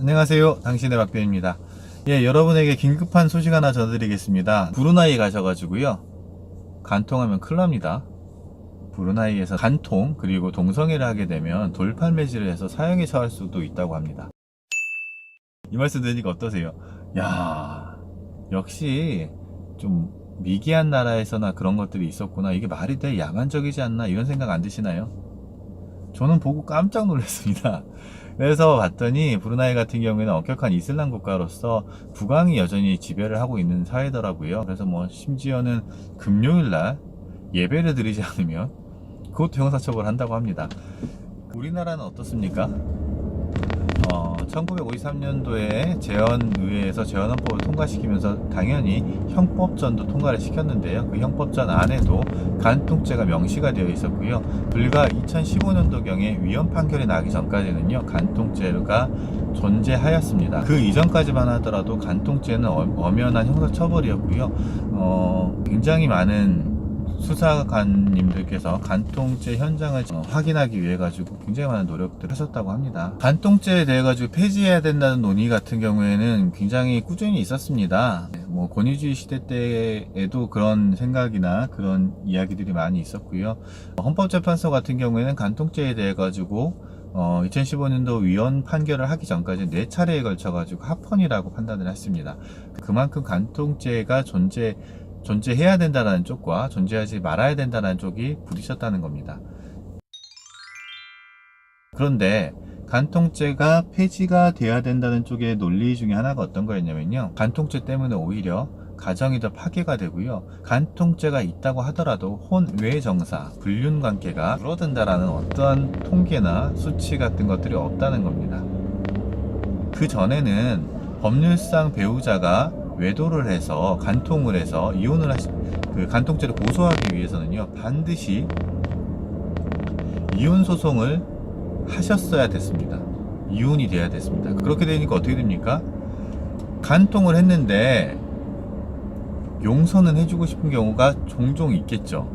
안녕하세요. 당신의 박변입니다. 예, 여러분에게 긴급한 소식 하나 전해드리겠습니다. 브루나이 가셔가지고요. 간통하면 큰일 납니다. 브루나이에서 간통 그리고 동성애를 하게 되면 돌팔매질을 해서 사형에 처할 수도 있다고 합니다. 이 말씀 드리니까 어떠세요? 야, 역시 좀 미개한 나라에서나 그런 것들이 있었구나. 이게 말이 돼 야만적이지 않나 이런 생각 안 드시나요? 저는 보고 깜짝 놀랐습니다. 그래서 봤더니 브루나이 같은 경우에는 엄격한 이슬람 국가로서 국왕이 여전히 지배를 하고 있는 사회더라고요. 그래서 뭐 심지어는 금요일날 예배를 드리지 않으면 그것도 형사처벌을 한다고 합니다. 우리나라는 어떻습니까? 1953년도에 재헌의회에서 재헌헌법을 통과시키면서 당연히 형법전도 통과를 시켰는데요. 그 형법전 안에도 간통죄가 명시가 되어 있었고요. 불과 2015년도경에 위헌 판결이 나기 전까지는요, 간통죄가 존재하였습니다. 그 이전까지만 하더라도 간통죄는 엄연한 형사처벌이었고요. 굉장히 많은 수사관님들께서 간통죄 현장을 확인하기 위해 가지고 굉장히 많은 노력들을 하셨다고 합니다. 간통죄에 대해 가지고 폐지해야 된다는 논의 같은 경우에는 굉장히 꾸준히 있었습니다. 뭐 권위주의 시대 때에도 그런 생각이나 그런 이야기들이 많이 있었고요. 헌법재판소 같은 경우에는 간통죄에 대해 가지고 2015년도 위헌 판결을 하기 전까지 4차례에 걸쳐 가지고 합헌이라고 판단을 했습니다. 그만큼 간통죄가 존재해야 된다는 쪽과 존재하지 말아야 된다는 쪽이 부딪혔다는 겁니다. 그런데 간통죄가 폐지가 돼야 된다는 쪽의 논리 중에 하나가 어떤 거였냐면요, 간통죄 때문에 오히려 가정이 더 파괴가 되고요, 간통죄가 있다고 하더라도 혼외정사, 불륜관계가 줄어든다라는 어떠한 통계나 수치 같은 것들이 없다는 겁니다. 그 전에는 법률상 배우자가 외도를 해서 간통을 해서 이혼을 그 간통죄를 고소하기 위해서는요, 반드시 이혼 소송을 하셨어야 됐습니다. 이혼이 돼야 됐습니다. 그렇게 되니까 어떻게 됩니까? 간통을 했는데 용서는 해주고 싶은 경우가 종종 있겠죠.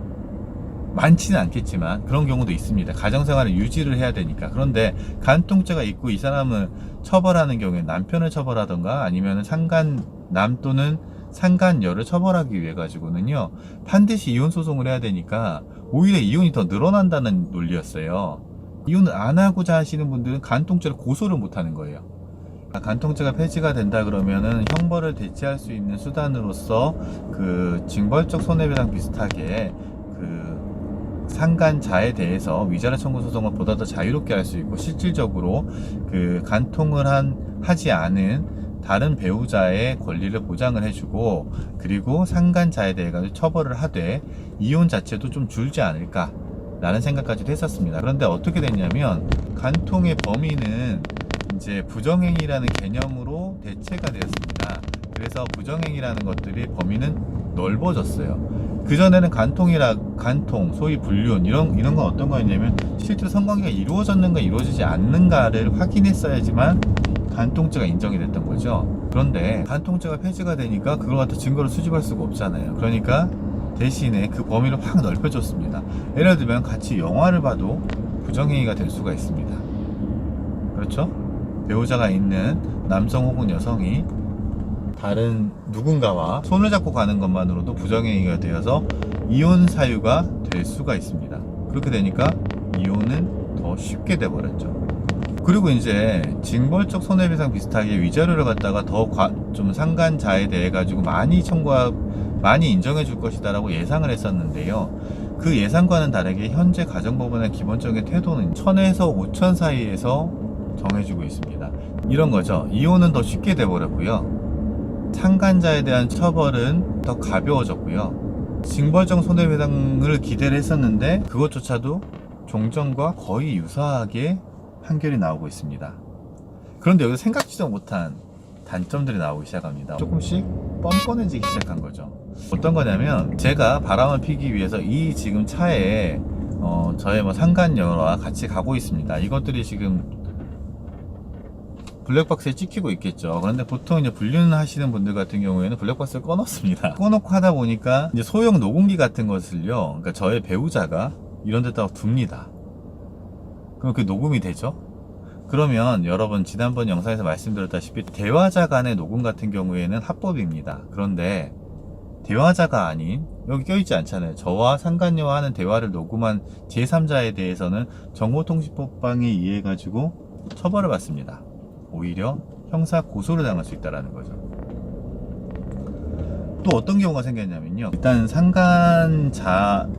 많지는 않겠지만 그런 경우도 있습니다. 가정생활을 유지를 해야 되니까. 그런데 간통죄가 있고 이 사람을 처벌하는 경우에 남편을 처벌하던가 아니면 상간남 또는 상간녀를 처벌하기 위해 가지고는요, 반드시 이혼 소송을 해야 되니까 오히려 이혼이 더 늘어난다는 논리였어요. 이혼을 안 하고자 하시는 분들은 간통죄를 고소를 못 하는 거예요. 간통죄가 폐지가 된다 그러면은 형벌을 대체할 수 있는 수단으로서 그 징벌적 손해배상 비슷하게 그 상간자에 대해서 위자료 청구 소송을 보다 더 자유롭게 할 수 있고, 실질적으로 그 간통을 하지 않은 다른 배우자의 권리를 보장을 해주고, 그리고 상간자에 대해 가지고 처벌을 하되 이혼 자체도 좀 줄지 않을까 라는 생각까지도 했었습니다. 그런데 어떻게 됐냐면 간통의 범위는 이제 부정행위라는 개념으로 대체가 되었습니다. 그래서 부정행위라는 것들이 범위는 넓어졌어요. 그전에는 간통, 소위 불륜 이런 건 어떤 거였냐면 실제로 성관계가 이루어졌는가 이루어지지 않는가를 확인했어야지만 간통죄가 인정이 됐던 거죠. 그런데 간통죄가 폐지가 되니까 그걸 갖다 증거를 수집할 수가 없잖아요. 그러니까 대신에 그 범위를 확 넓혀줬습니다. 예를 들면 같이 영화를 봐도 부정행위가 될 수가 있습니다. 그렇죠? 배우자가 있는 남성 혹은 여성이 다른 누군가와 손을 잡고 가는 것만으로도 부정행위가 되어서 이혼 사유가 될 수가 있습니다. 그렇게 되니까 이혼은 더 쉽게 돼버렸죠. 그리고 이제 징벌적 손해배상 비슷하게 위자료를 갖다가 더 좀 상간자에 대해 가지고 많이 인정해 줄 것이다라고 예상을 했었는데요. 그 예상과는 다르게 현재 가정법원의 기본적인 태도는 1000에서 5000 사이에서 정해주고 있습니다. 이런 거죠. 이혼은 더 쉽게 돼버렸고요, 상간자에 대한 처벌은 더 가벼워졌고요, 징벌적 손해배상을 기대를 했었는데 그것조차도 종전과 거의 유사하게 판결이 나오고 있습니다. 그런데 여기서 생각지도 못한 단점들이 나오기 시작합니다. 조금씩 뻔뻔해지기 시작한 거죠. 어떤 거냐면, 제가 바람을 피기 위해서 이 지금 차에 저의 뭐 상간녀와 같이 가고 있습니다. 이것들이 지금 블랙박스에 찍히고 있겠죠. 그런데 보통 이제 불륜하시는 분들 같은 경우에는 블랙박스를 꺼놓습니다. 꺼놓고 하다 보니까 이제 소형 녹음기 같은 것을요, 그러니까 저의 배우자가 이런 데다가 둡니다. 그럼 그게 녹음이 되죠. 그러면 여러분 지난번 영상에서 말씀드렸다시피 대화자 간의 녹음 같은 경우에는 합법입니다. 그런데 대화자가 아닌, 여기 껴있지 않잖아요. 저와 상간녀와 하는 대화를 녹음한 제3자에 대해서는 정보통신법방에 의해 가지고 처벌을 받습니다. 오히려 형사 고소를 당할 수 있다는 거죠. 또 어떤 경우가 생겼냐면요, 일단 상간자에게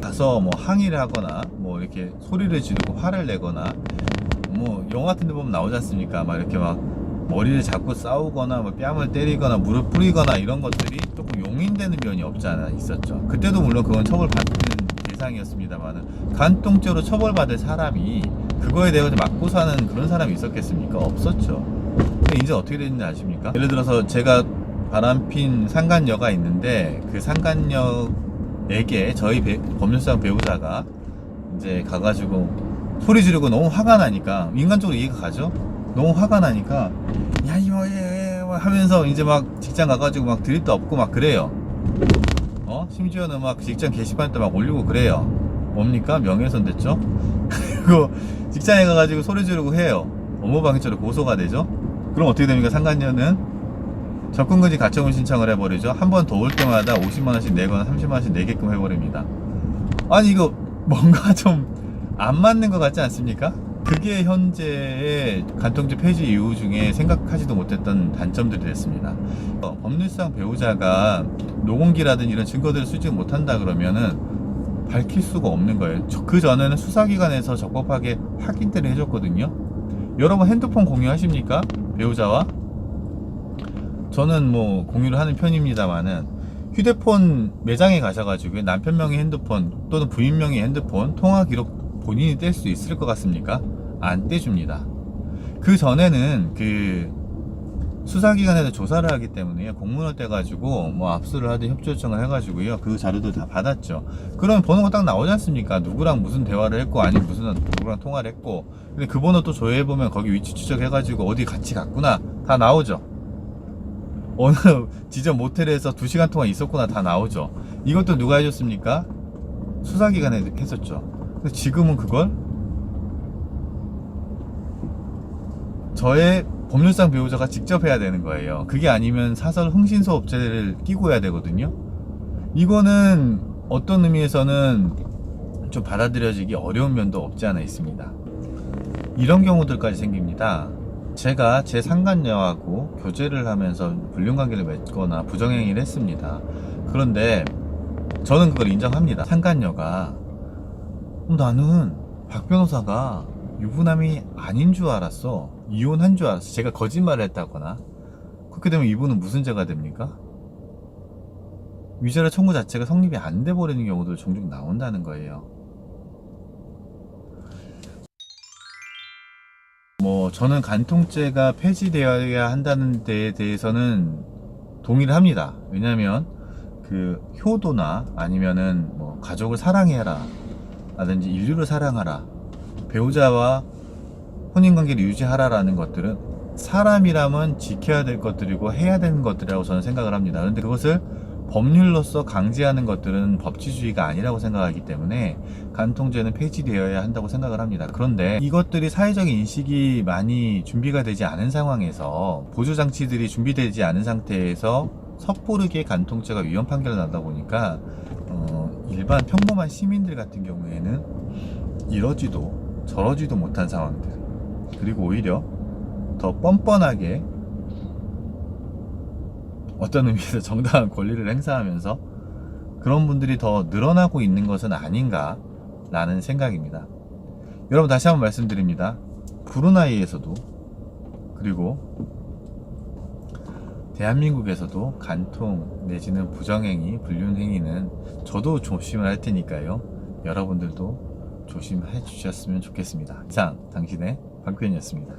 가서 뭐 항의를 하거나 뭐 이렇게 소리를 지르고 화를 내거나, 뭐 영화 같은 데 보면 나오지 않습니까? 막 이렇게 막 머리를 잡고 싸우거나 뭐 뺨을 때리거나 무릎 뿌리거나 이런 것들이 조금 용인되는 면이 없지 않아 있었죠. 그때도 물론 그건 처벌받는 대상이었습니다만은, 간통죄로 처벌받을 사람이 그거에 대해서 맞고 사는 그런 사람이 있었겠습니까? 없었죠. 근데 이제 어떻게 됐는지 아십니까? 예를 들어서 제가 바람핀 상간녀가 있는데, 그 상간녀에게 저희 법률상 배우자가 이제 가가지고 소리 지르고 너무 화가 나니까, 인간적으로 이해가 가죠? 너무 화가 나니까 야 이거 하면서 이제 막 직장 가가지고 막 드립도 없고 막 그래요. 심지어는 막 직장 게시판에 막 올리고 그래요. 뭡니까? 명예훼손 됐죠? 그리고 직장에 가가지고 소리 지르고 해요. 업무방해죄로 고소가 되죠? 그럼 어떻게 됩니까? 상간녀는 접근금지 가처분 신청을 해버리죠. 한 번 더 올 때마다 50만원씩 내거나 30만원씩 내게끔 해버립니다. 아니 이거 뭔가 좀 안 맞는 것 같지 않습니까? 그게 현재의 간통죄 폐지 이유 중에 생각하지도 못했던 단점들이 됐습니다. 법률상 배우자가 녹음기라든지 이런 증거들을 수집 못한다 그러면은 밝힐 수가 없는 거예요. 그 전에는 수사기관에서 적법하게 확인들을 해줬거든요. 여러분 핸드폰 공유하십니까? 배우자와? 저는 뭐 공유를 하는 편입니다만은, 휴대폰 매장에 가셔가지고 남편 명의 핸드폰 또는 부인 명의 핸드폰 통화 기록 본인이 뗄 수 있을 것 같습니까? 안 떼줍니다. 그 전에는 그 수사기관에서 조사를 하기 때문에 공문을 떼가지고 뭐 압수를 하든 협조 요청을 해가지고요, 그 자료도 다 받았죠. 그러면 번호가 딱 나오지 않습니까? 누구랑 무슨 대화를 했고, 아니면 누구랑 통화를 했고. 근데 그 번호 또 조회해보면 거기 위치 추적해가지고 어디 같이 갔구나 다 나오죠. 어느 지점 모텔에서 2시간 동안 있었구나 다 나오죠. 이것도 누가 해줬습니까? 수사기관에 했었죠. 근데 지금은 그걸 저의 법률상 배우자가 직접 해야 되는 거예요. 그게 아니면 사설 흥신소 업체를 끼고 해야 되거든요. 이거는 어떤 의미에서는 좀 받아들여지기 어려운 면도 없지 않아 있습니다. 이런 경우들까지 생깁니다. 제가 제 상간녀하고 교제를 하면서 불륜관계를 맺거나 부정행위를 했습니다. 그런데 저는 그걸 인정합니다. 상간녀가 나는 박 변호사가 유부남이 아닌 줄 알았어, 이혼한 줄 알았어, 제가 거짓말을 했다거나, 그렇게 되면 이분은 무슨 죄가 됩니까? 위자료 청구 자체가 성립이 안 돼 버리는 경우도 종종 나온다는 거예요. 뭐 저는 간통죄가 폐지되어야 한다는 데에 대해서는 동의를 합니다. 왜냐하면 그 효도나 아니면은 뭐 가족을 사랑해라 라든지 인류를 사랑하라, 배우자와 혼인관계를 유지하라라는 것들은 사람이라면 지켜야 될 것들이고 해야 되는 것들이라고 저는 생각을 합니다. 그런데 그것을 법률로서 강제하는 것들은 법치주의가 아니라고 생각하기 때문에 간통죄는 폐지되어야 한다고 생각을 합니다. 그런데 이것들이 사회적인 인식이 많이 준비가 되지 않은 상황에서, 보조장치들이 준비되지 않은 상태에서 섣부르게 간통죄가 위헌 판결을 나다 보니까 일반 평범한 시민들 같은 경우에는 이러지도 저러지도 못한 상황들, 그리고 오히려 더 뻔뻔하게 어떤 의미에서 정당한 권리를 행사하면서 그런 분들이 더 늘어나고 있는 것은 아닌가 라는 생각입니다. 여러분 다시 한번 말씀드립니다. 브루나이에서도 그리고 대한민국에서도 간통 내지는 부정행위, 불륜행위는 저도 조심을 할 테니까요, 여러분들도 조심해 주셨으면 좋겠습니다. 이상 당신의 박규현이었습니다.